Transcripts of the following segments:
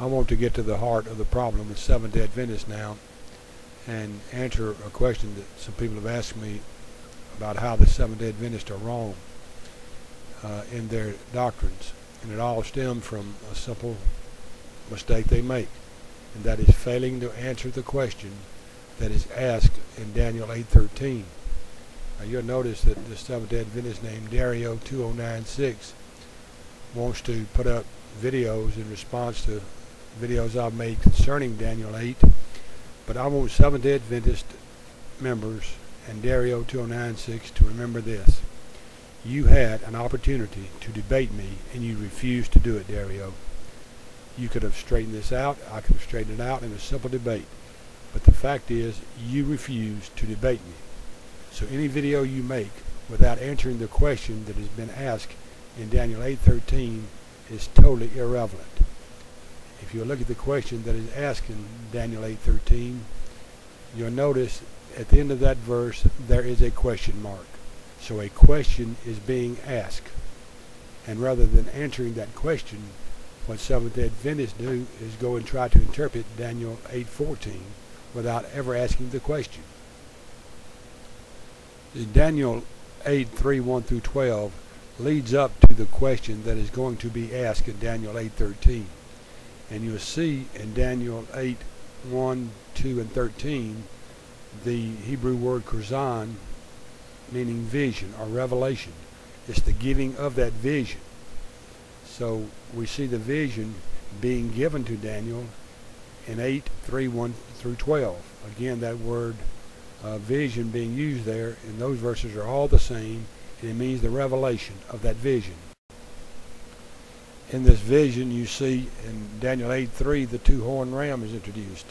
I want to get to the heart of the problem with Seventh-day Adventists now and answer a question that some people have asked me about how the Seventh-day Adventists are wrong in their doctrines. And it all stems from a simple mistake they make, and that is failing to answer the question that is asked in Daniel 8:13. Now you'll notice that the Seventh-day Adventist named Dario 2096 wants to put up videos in response to videos I've made concerning Daniel 8, but I want Seventh-day Adventist members and Dario 2096 to remember this. You had an opportunity to debate me and you refused to do it, Dario. You could have straightened this out, I could have straightened it out in a simple debate, but the fact is you refused to debate me. So any video you make without answering the question that has been asked in Daniel 8:13 is totally irrelevant. If you look at the question that is asked in Daniel 8:13, you'll notice at the end of that verse there is a question mark. So a question is being asked. And rather than answering that question, what Seventh-day Adventists do is go and try to interpret Daniel 8:14 without ever asking the question. Daniel 8:3, 1 through 12 leads up to the question that is going to be asked in Daniel 8:13. And you'll see in Daniel 8:1, 2, and 13 the Hebrew word kurzan, meaning vision or revelation. It's the giving of that vision. So we see the vision being given to Daniel in 8:3, 1 through 12. Again, that word vision being used there in those verses are all the same, and it means the revelation of that vision. In this vision you see in Daniel 8:3 the two-horned ram is introduced.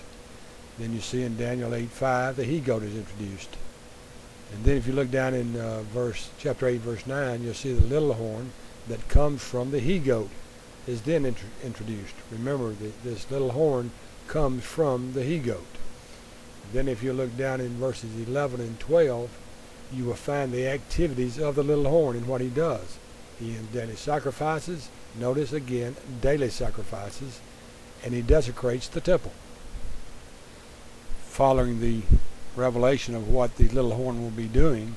Then you see in Daniel 8:5 the he-goat is introduced. And then if you look down in chapter 8 verse 9, you'll see the little horn that comes from the he-goat is then introduced. Remember that this little horn comes from the he-goat. Then if you look down in verses 11 and 12, you will find the activities of the little horn and what he does. He daily sacrifices, notice again, daily sacrifices, and he desecrates the temple. Following the revelation of what the little horn will be doing,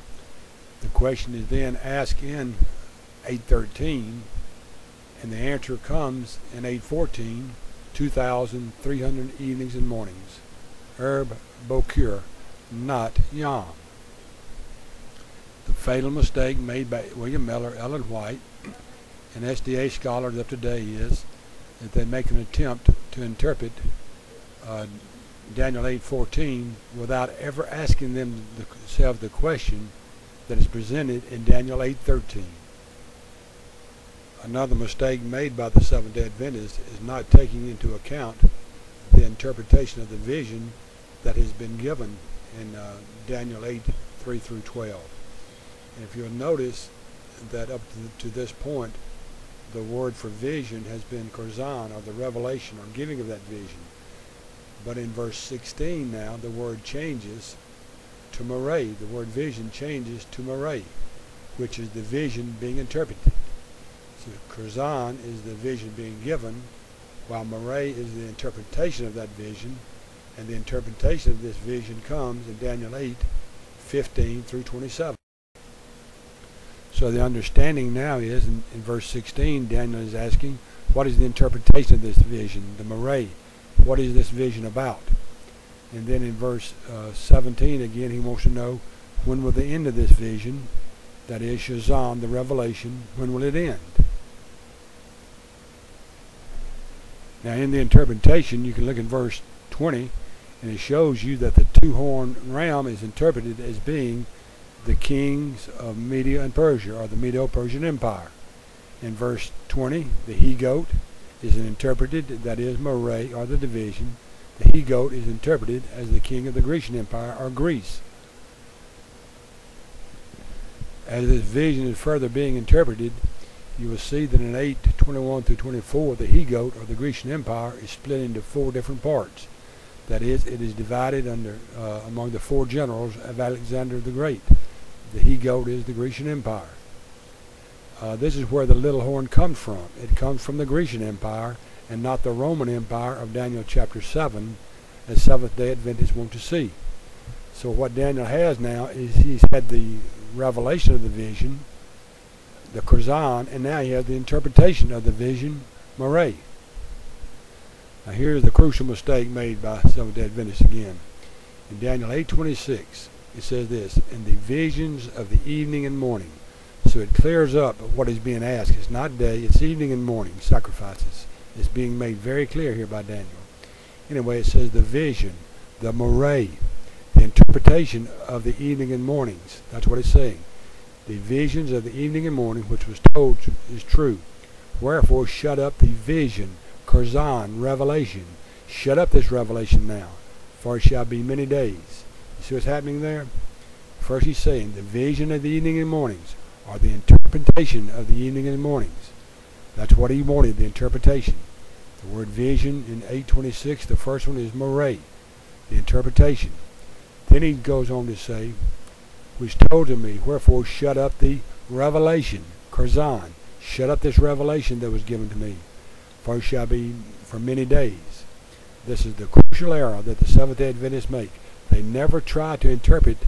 the question is then asked in 8:13, and the answer comes in 8:14, 2,300 evenings and mornings. Herb Bokir, not Yom. The fatal mistake made by William Miller, Ellen White, and SDA scholars of today is that they make an attempt to interpret Daniel 8:14 without ever asking themselves the question that is presented in Daniel 8:13. Another mistake made by the Seventh-day Adventists is not taking into account the interpretation of the vision that has been given in Daniel 8:3 through 12. And if you'll notice that up to this point, the word for vision has been kurzan, or the revelation or giving of that vision. But in verse 16 now, the word changes to maray. The word vision changes to maray, which is the vision being interpreted. So kurzan is the vision being given, while maray is the interpretation of that vision, and the interpretation of this vision comes in Daniel 8:15 through 27. So the understanding now is, in verse 16, Daniel is asking, what is the interpretation of this vision, the maray? What is this vision about? And then in verse 17 again, he wants to know, when will the end of this vision, that is Shazam, the revelation, when will it end? Now in the interpretation, you can look at verse 20, and it shows you that the two-horned ram is interpreted as being the kings of Media and Persia, or the Medo-Persian Empire. In verse 20, the he-goat is interpreted, that is maray, or the division. The he-goat is interpreted as the king of the Grecian Empire, or Greece. As this vision is further being interpreted, you will see that in 8:21 through 24, the he-goat, or the Grecian Empire, is split into 4 different parts. That is, it is divided among the 4 generals of Alexander the Great. The he-goat is the Grecian Empire. This is where the little horn comes from. It comes from the Grecian Empire, and not the Roman Empire of Daniel chapter 7, as Seventh-day Adventists want to see. So what Daniel has now is he's had the revelation of the vision, the Curzon, and now he has the interpretation of the vision, Moray. Now here's the crucial mistake made by Seventh-day Adventists again. In Daniel 8:26, it says this, in the visions of the evening and morning. So it clears up what is being asked. It's not day, it's evening and morning sacrifices. It's being made very clear here by Daniel. Anyway, it says the vision, the Moray, the interpretation of the evening and mornings. That's what it's saying. The visions of the evening and morning, which was told is true. Wherefore shut up the vision, Curzon, revelation. Shut up this revelation now, for it shall be many days. You see what's happening there? First he's saying the vision of the evening and mornings, or the interpretation of the evening and mornings. That's what he wanted, the interpretation. The word vision in 8:26, the first one is Moray, the interpretation. Then he goes on to say, which told to me, wherefore shut up the revelation, Curzon. Shut up this revelation that was given to me, for it shall be for many days. This is the crucial error that the Seventh-day Adventists make. They never try to interpret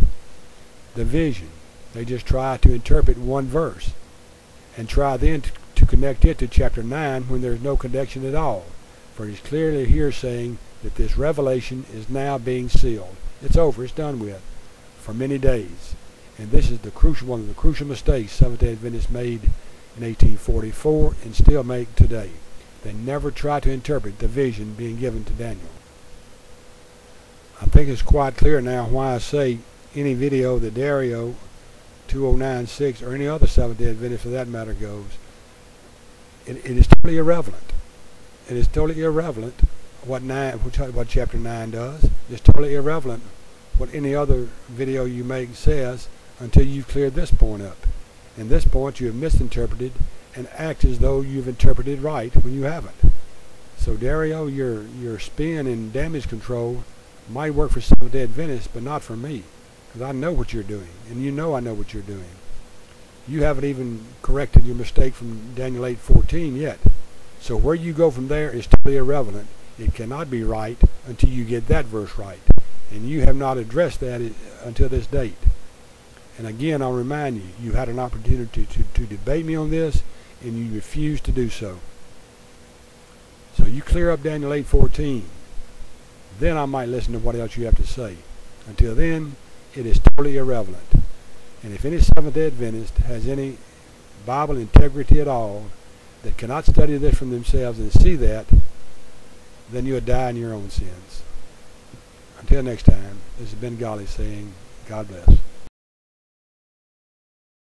the vision. They just try to interpret one verse and try then to connect it to chapter 9 when there's no connection at all. For it is clearly here saying that this revelation is now being sealed. It's over, it's done with, for many days. And this is one of the crucial mistakes Seventh-day Adventists made in 1844 and still make today. They never try to interpret the vision being given to Daniel. I think it's quite clear now why I say any video that Dario 2096 or any other Seventh-day Adventist for that matter goes, it is totally irrelevant. It is totally irrelevant what chapter 9 does. It's totally irrelevant what any other video you make says until you've cleared this point up. And this point you have misinterpreted and act as though you've interpreted right when you haven't. So Dario, your spin and damage control might work for Seventh-day Adventists, but not for me, because I know what you're doing, and you know I know what you're doing. You haven't even corrected your mistake from Daniel 8:14 yet. So where you go from there is totally irrelevant. It cannot be right until you get that verse right, and you have not addressed that until this date. And again, I'll remind you, you had an opportunity to debate me on this, and you refused to do so. So you clear up Daniel 8:14. Then I might listen to what else you have to say. Until then, it is totally irrelevant. And if any Seventh-day Adventist has any Bible integrity at all that cannot study this from themselves and see that, then you'll die in your own sins. Until next time, this has been Golly saying, God bless.